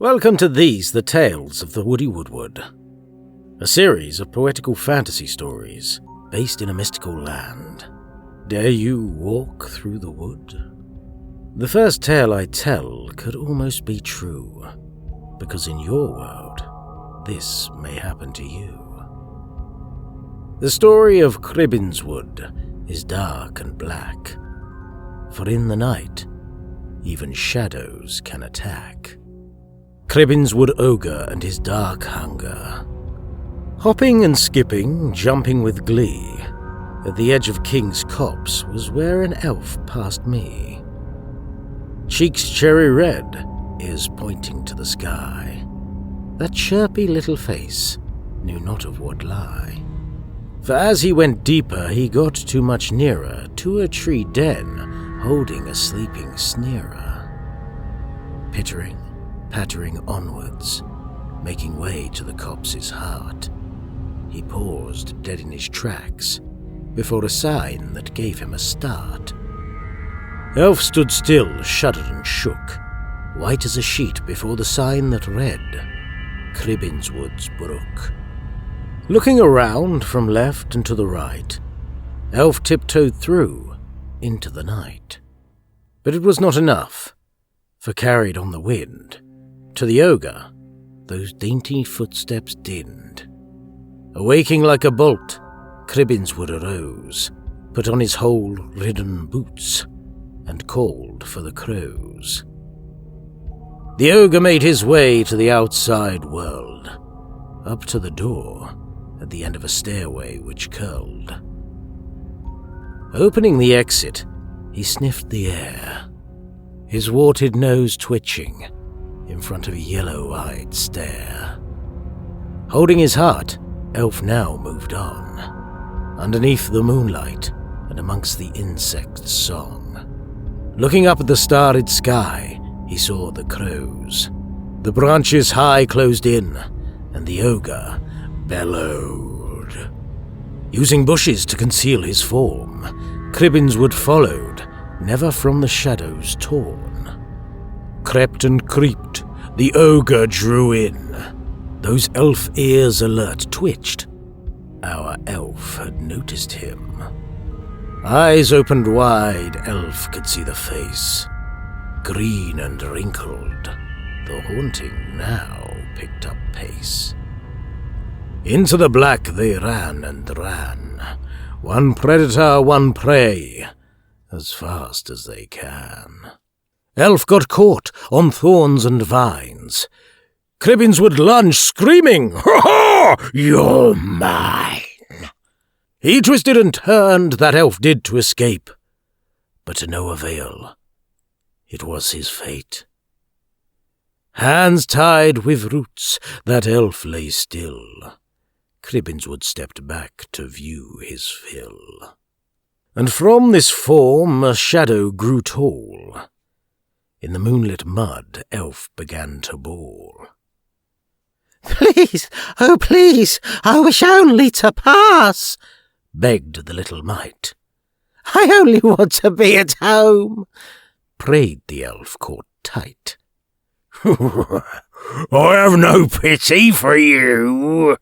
Welcome to these, the Tales of the Woodywood, a series of poetical fantasy stories based in a mystical land. Dare you walk through the wood? The first tale I tell could almost be true, because in your world, this may happen to you. The story of Cribbinswood is dark and black, for in the night, even shadows can attack. Cribbinswoode Ogre and his dark hunger. Hopping and skipping, jumping with glee, at the edge of King's Copse was where an elf passed me. Cheeks cherry red, ears pointing to the sky. That chirpy little face knew not of what lie. For as he went deeper, he got too much nearer to a tree den, holding a sleeping sneerer. Pittering, pattering onwards, making way to the copse's heart, he paused dead in his tracks before a sign that gave him a start. Elf stood still, shuddered and shook, white as a sheet before the sign that read, Cribbinswoode's Brook. Looking around from left and to the right, Elf tiptoed through into the night. But it was not enough, for carried on the wind, to the ogre, those dainty footsteps dinned. Awaking like a bolt, Cribbinswoode arose, put on his hole-ridden boots, and called for the crows. The ogre made his way to the outside world, up to the door at the end of a stairway which curled. Opening the exit, he sniffed the air, his warted nose twitching in front of a yellow-eyed stare. Holding his heart, Elf now moved on, underneath the moonlight and amongst the insects' song. Looking up at the starred sky, he saw the crows. The branches high closed in, and the ogre bellowed. Using bushes to conceal his form, Cribbinswoode followed, never from the shadows torn. Crept and creeped, the ogre drew in. Those elf ears alert twitched. Our elf had noticed him. Eyes opened wide, Elf could see the face. Green and wrinkled, the haunting now picked up pace. Into the black they ran and ran, one predator, one prey, as fast as they can. Elf got caught on thorns and vines. Cribbinswoode lunged, screaming, "Ha ha! You're mine!" He twisted and turned, that elf did to escape, but to no avail. It was his fate. Hands tied with roots, that elf lay still. Cribbinswoode stepped back to view his fill. And from this form a shadow grew tall. In the moonlit mud, Elf began to bawl. "Please, oh please, I wish only to pass," begged the little mite. "I only want to be at home," prayed the elf caught tight. "I have no pity for you,"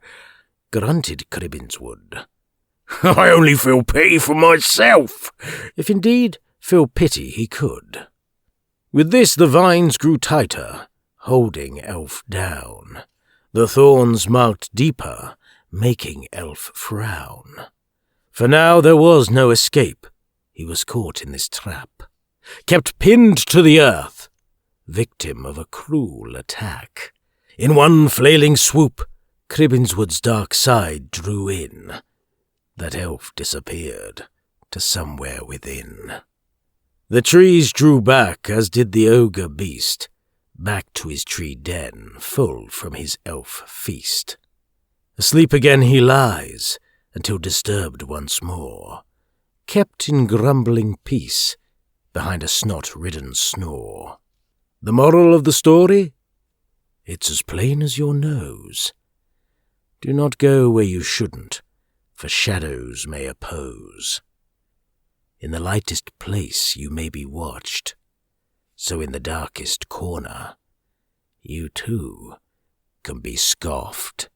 grunted Cribbinswoode. "I only feel pity for myself," if indeed feel pity he could. With this the vines grew tighter, holding Elf down. The thorns marked deeper, making Elf frown. For now there was no escape. He was caught in this trap, kept pinned to the earth, victim of a cruel attack. In one flailing swoop, Cribbinswoode's dark side drew in. That elf disappeared to somewhere within. The trees drew back, as did the ogre beast, back to his tree den, full from his elf feast. Asleep again he lies, until disturbed once more, kept in grumbling peace, behind a snot-ridden snore. The moral of the story? It's as plain as your nose. Do not go where you shouldn't, for shadows may oppose. In the lightest place you may be watched, so in the darkest corner you too can be scoffed.